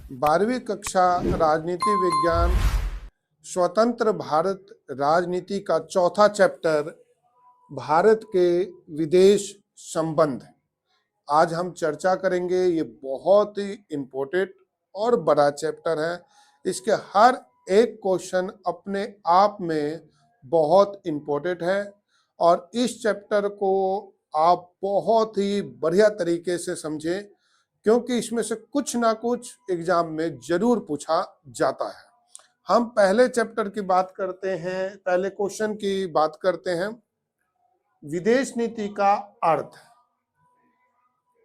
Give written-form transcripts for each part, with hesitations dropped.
12वीं कक्षा राजनीति विज्ञान स्वतंत्र भारत राजनीति का चौथा चैप्टर भारत के विदेश संबंध आज हम चर्चा करेंगे। ये बहुत ही इम्पोर्टेंट और बड़ा चैप्टर है। इसके हर एक क्वेश्चन अपने आप में बहुत इम्पोर्टेंट है और इस चैप्टर को आप बहुत ही बढ़िया तरीके से समझें, क्योंकि इसमें से कुछ ना कुछ एग्जाम में जरूर पूछा जाता है। हम पहले चैप्टर की बात करते हैं, पहले क्वेश्चन की बात करते हैं। विदेश नीति का अर्थ।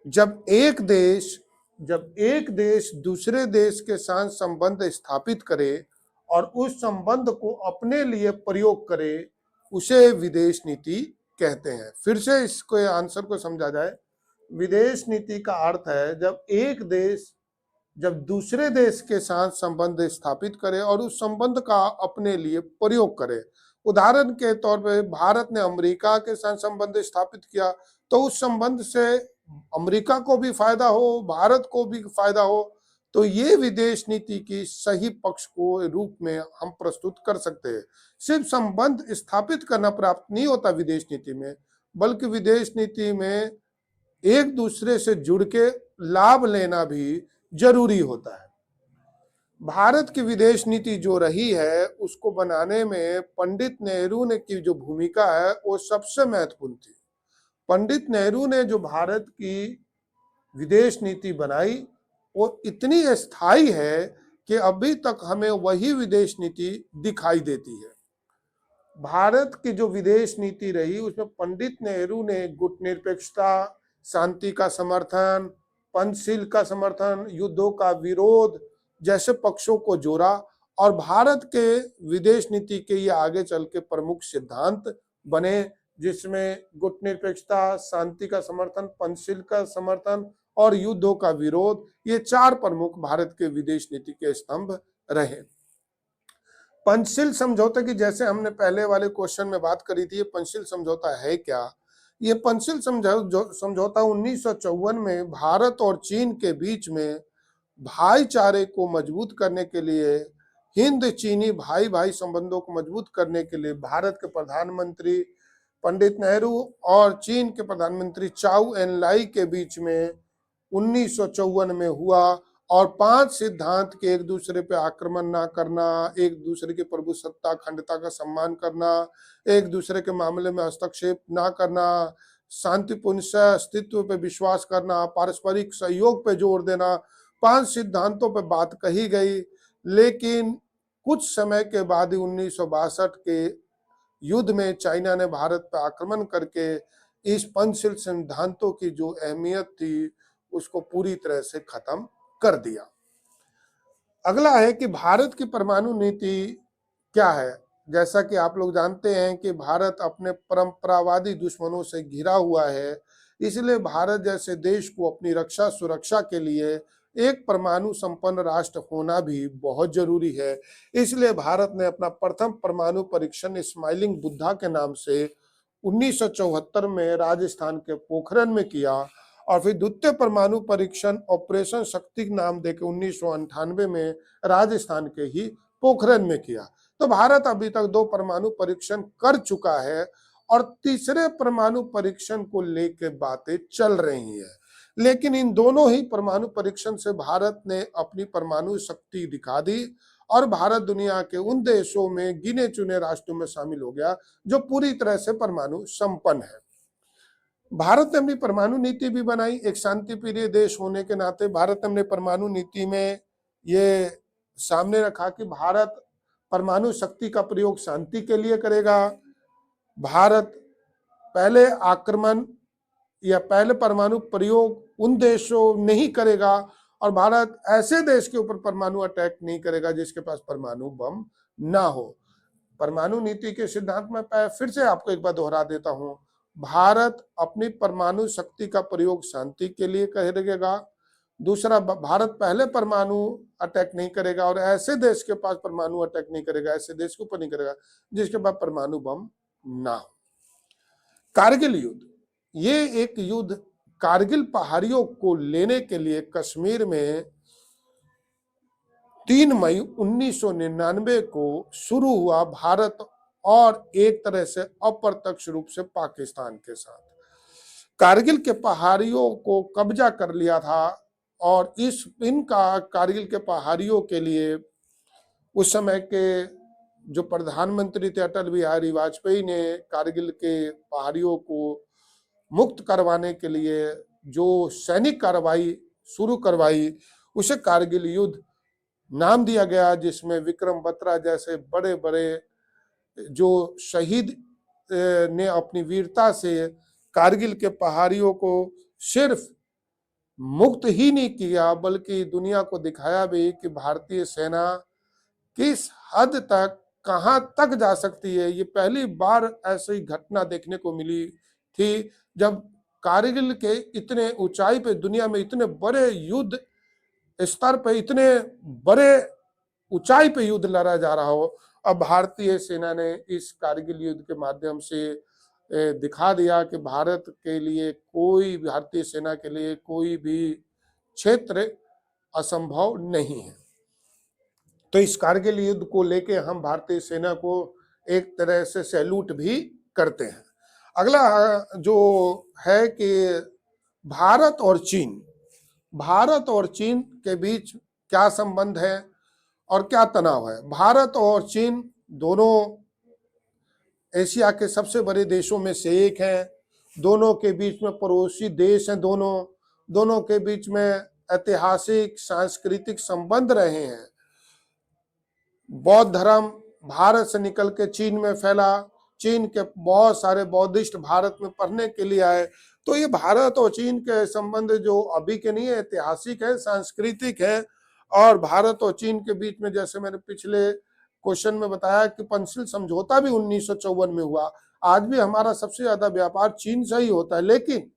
जब एक देश दूसरे देश के साथ संबंध स्थापित करे और उस संबंध को अपने लिए प्रयोग करे, उसे विदेश नीति कहते हैं। फिर से इसको आंसर को समझा जाए। विदेश नीति का अर्थ है जब एक देश जब दूसरे देश के साथ संबंध स्थापित करे और उस संबंध का अपने लिए प्रयोग करे। उदाहरण के तौर पर भारत ने अमेरिका के साथ संबंध स्थापित किया तो उस संबंध से अमेरिका को भी फायदा हो, भारत को भी फायदा हो, तो ये विदेश नीति की सही पक्ष को रूप में हम प्रस्तुत कर सकते हैं। सिर्फ संबंध स्थापित करना प्राप्त नहीं होता विदेश नीति में, बल्कि विदेश नीति में एक दूसरे से जुड़ के लाभ लेना भी जरूरी होता है। भारत की विदेश नीति जो रही है उसको बनाने में पंडित नेहरू ने की जो भूमिका है वो सबसे महत्वपूर्ण थी। पंडित नेहरू ने जो भारत की विदेश नीति बनाई वो इतनी स्थायी है कि अभी तक हमें वही विदेश नीति दिखाई देती है। भारत की जो विदेश नीति रही उसमें पंडित नेहरू ने गुटनिरपेक्षता, शांति का समर्थन, पंचशील का समर्थन, युद्धों का विरोध जैसे पक्षों को जोड़ा और भारत के विदेश नीति के ये आगे चल के प्रमुख सिद्धांत बने, जिसमें गुटनिरपेक्षता, शांति का समर्थन, पंचशील का समर्थन और युद्धों का विरोध, ये चार प्रमुख भारत के विदेश नीति के स्तंभ रहे। पंचशील समझौते की जैसे हमने पहले वाले क्वेश्चन में बात करी थी, ये पंचशील समझौता है क्या? ये पंचशील समझौता 1954 में भारत और चीन के बीच में भाईचारे को मजबूत करने के लिए, हिंद चीनी भाई भाई संबंधों को मजबूत करने के लिए भारत के प्रधानमंत्री पंडित नेहरू और चीन के प्रधानमंत्री चाउ एन लाई के बीच में 1954 में हुआ। और 5 सिद्धांत के एक दूसरे पे आक्रमण ना करना, एक दूसरे की प्रभुसत्ता अखंडता का सम्मान करना, एक दूसरे के मामले में हस्तक्षेप ना करना, शांतिपूर्ण अस्तित्व पे विश्वास करना, पारस्परिक सहयोग पे जोर देना, 5 सिद्धांतों पे बात कही गई। लेकिन कुछ समय के बाद ही 1962 के युद्ध में चाइना ने भारत पर आक्रमण करके इस पंचशील सिद्धांतों की जो अहमियत थी उसको पूरी तरह से खत्म कर दिया। अगला है कि भारत की परमाणु नीति क्या है। जैसा कि आप लोग जानते हैं कि भारत अपने परंपरावादी दुश्मनों से घिरा हुआ है, इसलिए भारत जैसे देश को अपनी रक्षा सुरक्षा के लिए एक परमाणु संपन्न राष्ट्र होना भी बहुत जरूरी है। इसलिए भारत ने अपना प्रथम परमाणु परीक्षण स्माइलिंग बुद्धा के नाम से 1974 में राजस्थान के पोखरण में किया और फिर द्वितीय परमाणु परीक्षण ऑपरेशन शक्ति नाम देकर 1998 में राजस्थान के ही पोखरण में किया। तो भारत अभी तक 2 परमाणु परीक्षण कर चुका है और तीसरे परमाणु परीक्षण को लेकर बातें चल रही हैं। लेकिन इन दोनों ही परमाणु परीक्षण से भारत ने अपनी परमाणु शक्ति दिखा दी और भारत दुनिया के उन देशों में गिने चुने राष्ट्रों में शामिल हो गया जो पूरी तरह से परमाणु संपन्न है। भारत ने अपनी परमाणु नीति भी बनाई। एक शांति प्रिय देश होने के नाते भारत ने अपनी परमाणु नीति में ये सामने रखा कि भारत परमाणु शक्ति का प्रयोग शांति के लिए करेगा। भारत पहले आक्रमण या पहले परमाणु प्रयोग उन देशों नहीं करेगा और भारत ऐसे देश के ऊपर परमाणु अटैक नहीं करेगा जिसके पास परमाणु बम ना हो। परमाणु नीति के सिद्धांत में फिर से आपको एक बार दोहरा देता हूं। भारत अपनी परमाणु शक्ति का प्रयोग शांति के लिए करेगा। दूसरा, भारत पहले परमाणु अटैक नहीं करेगा और ऐसे देश के पास परमाणु अटैक नहीं करेगा, ऐसे देश के ऊपर नहीं करेगा जिसके पास परमाणु बम ना हो। कारगिल युद्ध, ये एक युद्ध कारगिल पहाड़ियों को लेने के लिए कश्मीर में 3 मई 1999 को शुरू हुआ भारत और एक तरह से अप्रत्यक्ष रूप से पाकिस्तान के साथ। कारगिल के पहाड़ियों को कब्जा कर लिया था और इनका कारगिल के पहाड़ियों के लिए उस समय के जो प्रधानमंत्री थे अटल बिहारी वाजपेयी ने कारगिल के पहाड़ियों को मुक्त करवाने के लिए जो सैनिक कार्रवाई शुरू करवाई उसे कारगिल युद्ध नाम दिया गया, जिसमें विक्रम बत्रा जैसे बड़े बड़े जो शहीद ने अपनी वीरता से कारगिल के पहाड़ियों को सिर्फ मुक्त ही नहीं किया बल्कि दुनिया को दिखाया भी कि भारतीय सेना किस हद तक कहां तक जा सकती है। ये पहली बार ऐसी घटना देखने को मिली थी जब कारगिल के इतने ऊंचाई पे दुनिया में इतने बड़े युद्ध स्तर पे इतने बड़े ऊंचाई पे युद्ध लड़ा जा रहा हो। अब भारतीय सेना ने इस कारगिल युद्ध के माध्यम से दिखा दिया कि भारत के लिए कोई भारतीय सेना के लिए कोई भी क्षेत्र असंभव नहीं है। तो इस कारगिल युद्ध को लेके हम भारतीय सेना को एक तरह से सैल्यूट भी करते हैं। अगला जो है कि भारत और चीन के बीच क्या संबंध है और क्या तनाव है। भारत और चीन दोनों एशिया के सबसे बड़े देशों में से एक है। दोनों के बीच में पड़ोसी देश हैं। दोनों के बीच में ऐतिहासिक सांस्कृतिक संबंध रहे हैं। बौद्ध धर्म भारत से निकल के चीन में फैला। चीन के बहुत सारे बौद्धिस्ट भारत में पढ़ने के लिए आए। तो ये भारत और चीन के संबंध जो अभी के नहीं है, ऐतिहासिक है, सांस्कृतिक है। और भारत और चीन के बीच में जैसे मैंने पिछले क्वेश्चन में बताया कि पंचशील समझौता भी 1954 में हुआ। आज भी हमारा सबसे ज्यादा व्यापार चीन से ही होता है, लेकिन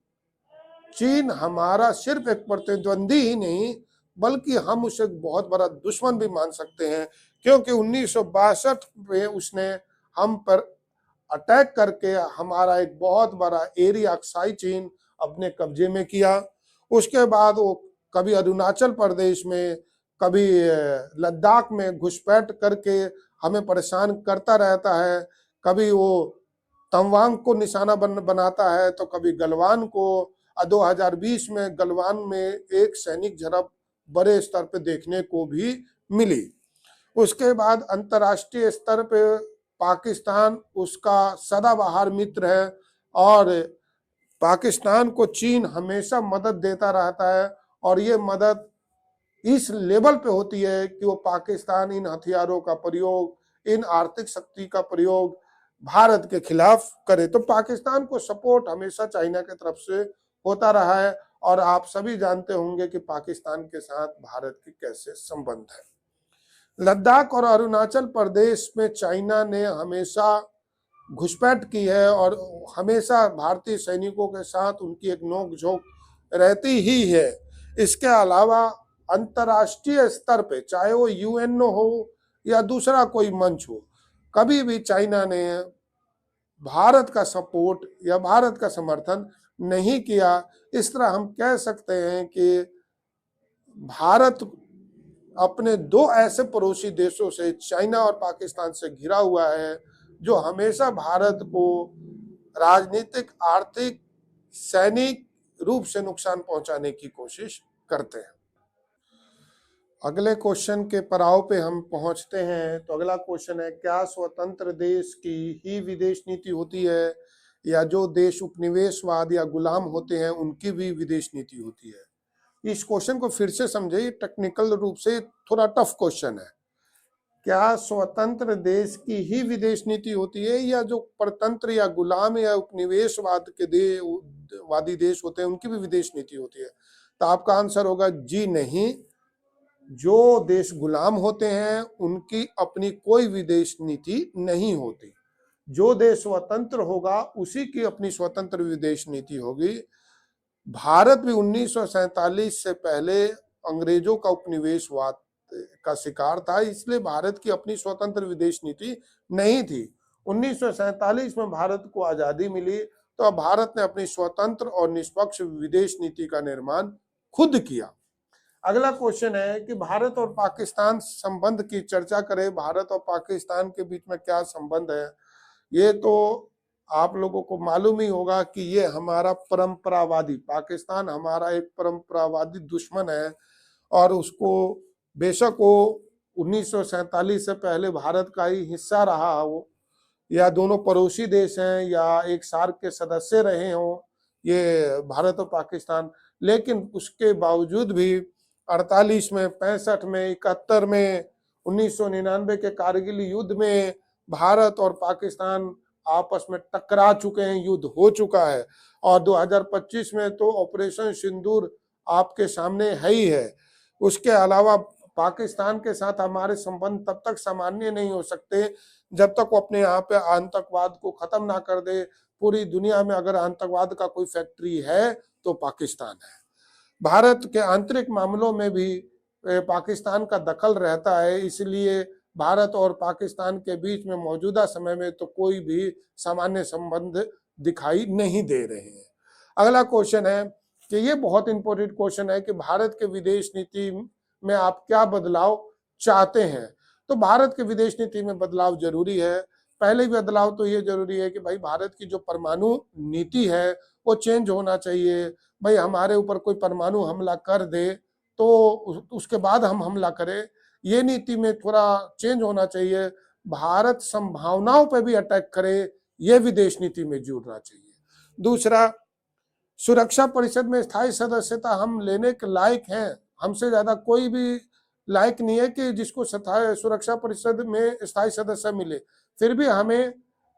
चीन हमारा सिर्फ एक प्रतिद्वंदी ही नहीं बल्कि हम उसे बहुत बड़ा दुश्मन भी मान सकते हैं, क्योंकि 1962 में उसने हम पर अटैक करके हमारा एक बहुत बड़ा एरिया अक्साई चीन अपने कब्जे में किया। उसके बाद वो कभी अरुणाचल प्रदेश में कभी लद्दाख में घुसपैठ करके हमें परेशान करता रहता है। कभी वो तवांग को निशाना बनाता है तो कभी गलवान को। 2020 में गलवान में एक सैनिक झड़प बड़े स्तर पे देखने को भी मिली। उसके बाद अंतर्राष्ट्रीय स्तर पे पाकिस्तान उसका सदाबहार मित्र है और पाकिस्तान को चीन हमेशा मदद देता रहता है। और ये मदद इस लेवल पे होती है कि वो पाकिस्तान इन हथियारों का प्रयोग, इन आर्थिक शक्ति का प्रयोग भारत के खिलाफ करे। तो पाकिस्तान को सपोर्ट हमेशा चाइना की तरफ से होता रहा है। और आप सभी जानते होंगे कि पाकिस्तान के साथ भारत के कैसे संबंध है। लद्दाख और अरुणाचल प्रदेश में चाइना ने हमेशा घुसपैठ की है और हमेशा भारतीय सैनिकों के साथ उनकी एक नोकझोंक रहती ही है। इसके अलावा अंतर्राष्ट्रीय स्तर पे चाहे वो यूएनओ हो या दूसरा कोई मंच हो, कभी भी चाइना ने भारत का सपोर्ट या भारत का समर्थन नहीं किया। इस तरह हम कह सकते हैं कि भारत अपने दो ऐसे पड़ोसी देशों से चाइना और पाकिस्तान से घिरा हुआ है जो हमेशा भारत को राजनीतिक, आर्थिक, सैनिक रूप से नुकसान पहुंचाने की कोशिश करते हैं। अगले क्वेश्चन के पड़ाव पे हम पहुंचते हैं। तो अगला क्वेश्चन है, क्या स्वतंत्र देश की ही विदेश नीति होती है या जो देश उपनिवेशवाद या गुलाम होते हैं उनकी भी विदेश नीति होती है? इस क्वेश्चन को फिर से समझे, टेक्निकल रूप से थोड़ा टफ क्वेश्चन है। क्या स्वतंत्र देश की ही विदेश नीति होती है या जो परतंत्र या गुलाम या उपनिवेशवाद के वादी देश होते हैं उनकी भी विदेश नीति होती है? तो आपका आंसर होगा जी नहीं। जो देश गुलाम होते हैं उनकी अपनी कोई विदेश नीति नहीं होती। जो देश स्वतंत्र होगा उसी की अपनी स्वतंत्र विदेश नीति होगी। भारत भी 1947 से पहले अंग्रेजों का उपनिवेशवाद का शिकार था, इसलिए भारत की अपनी स्वतंत्र विदेश नीति नहीं थी। 1947 में भारत को आजादी मिली तो अब भारत ने अपनी स्वतंत्र और निष्पक्ष विदेश नीति का निर्माण खुद किया। अगला क्वेश्चन है कि भारत और पाकिस्तान संबंध की चर्चा करें। भारत और पाकिस्तान के बीच में क्या संबंध है, ये तो आप लोगों को मालूम ही होगा कि ये हमारा परंपरावादी, पाकिस्तान हमारा एक परंपरावादी दुश्मन है और उसको बेशक वो 1947 से पहले भारत का ही हिस्सा रहा हो, या दोनों पड़ोसी देश हैं, या एक सार्क के सदस्य रहे हों ये भारत और पाकिस्तान, लेकिन उसके बावजूद भी 48 में, 65 में, 71 में, 1999 के कारगिल युद्ध में भारत और पाकिस्तान आपस में टकरा चुके हैं, युद्ध हो चुका है। और 2025 में तो ऑपरेशन सिंदूर आपके सामने है ही है। उसके अलावा पाकिस्तान के साथ हमारे संबंध तब तक सामान्य नहीं हो सकते जब तक वो अपने यहाँ पे आतंकवाद को खत्म ना कर दे। पूरी दुनिया में अगर आतंकवाद का कोई फैक्ट्री है तो पाकिस्तान है। भारत के आंतरिक मामलों में भी पाकिस्तान का दखल रहता है, इसलिए भारत और पाकिस्तान के बीच में मौजूदा समय में तो कोई भी सामान्य संबंध दिखाई नहीं दे रहे हैं। अगला क्वेश्चन है कि ये बहुत इंपॉर्टेंट क्वेश्चन है कि भारत के विदेश नीति में आप क्या बदलाव चाहते हैं। तो भारत के विदेश नीति में बदलाव जरूरी है। पहले बदलाव तो ये जरूरी है कि भाई भारत की जो परमाणु नीति है वो चेंज होना चाहिए। भाई हमारे ऊपर कोई परमाणु हमला कर दे तो उसके बाद हम हमला करें, ये नीति में थोड़ा चेंज होना चाहिए। भारत संभावनाओं पर भी अटैक करे, ये विदेश नीति में जुड़ना चाहिए। दूसरा, सुरक्षा परिषद में स्थायी सदस्यता हम लेने के लायक हैं। हमसे ज्यादा कोई भी लायक नहीं है कि जिसको सुरक्षा परिषद में स्थायी सदस्य मिले। फिर भी हमें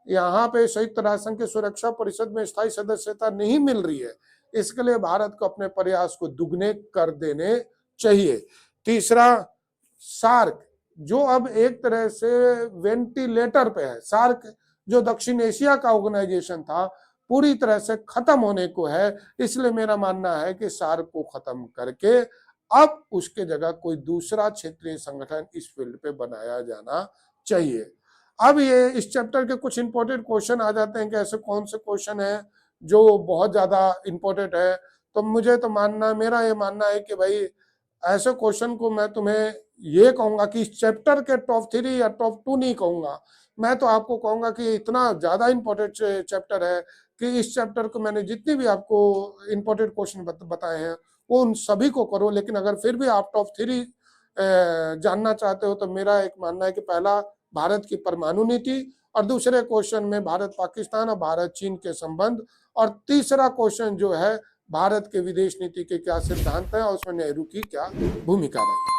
यहाँ पे संयुक्त राष्ट्र संघ की सुरक्षा परिषद में स्थायी सदस्यता नहीं मिल रही है, इसके लिए भारत को अपने प्रयास को दुगने कर देने चाहिए। तीसरा, सार्क जो अब एक तरह से वेंटिलेटर पे है, सार्क जो दक्षिण एशिया का ऑर्गेनाइजेशन था पूरी तरह से खत्म होने को है, इसलिए मेरा मानना है कि सार्क को खत्म करके अब उसके जगह कोई दूसरा क्षेत्रीय संगठन इस फील्ड पे बनाया जाना चाहिए। अब ये इस चैप्टर के कुछ इंपॉर्टेंट क्वेश्चन आ जाते हैं कि ऐसे कौन से क्वेश्चन है जो बहुत ज्यादा इंपॉर्टेंट है। तो मुझे तो मेरा ये मानना है कि भाई ऐसे क्वेश्चन को मैं तुम्हें ये कहूंगा कि इस चैप्टर के टॉप 3 या टॉप 2 नहीं कहूंगा, मैं तो आपको कहूंगा कि इतना ज्यादा इंपॉर्टेंट चैप्टर है कि इस चैप्टर को मैंने जितने भी आपको इंपॉर्टेंट क्वेश्चन बताए हैं वो उन सभी को करो। लेकिन अगर फिर भी आप टॉप 3 जानना चाहते हो तो मेरा एक मानना है कि पहला भारत की परमाणु नीति, और दूसरे क्वेश्चन में भारत पाकिस्तान और भारत चीन के संबंध, और तीसरा क्वेश्चन जो है भारत के विदेश नीति के क्या सिद्धांत है और उसमें नेहरू की क्या भूमिका रही।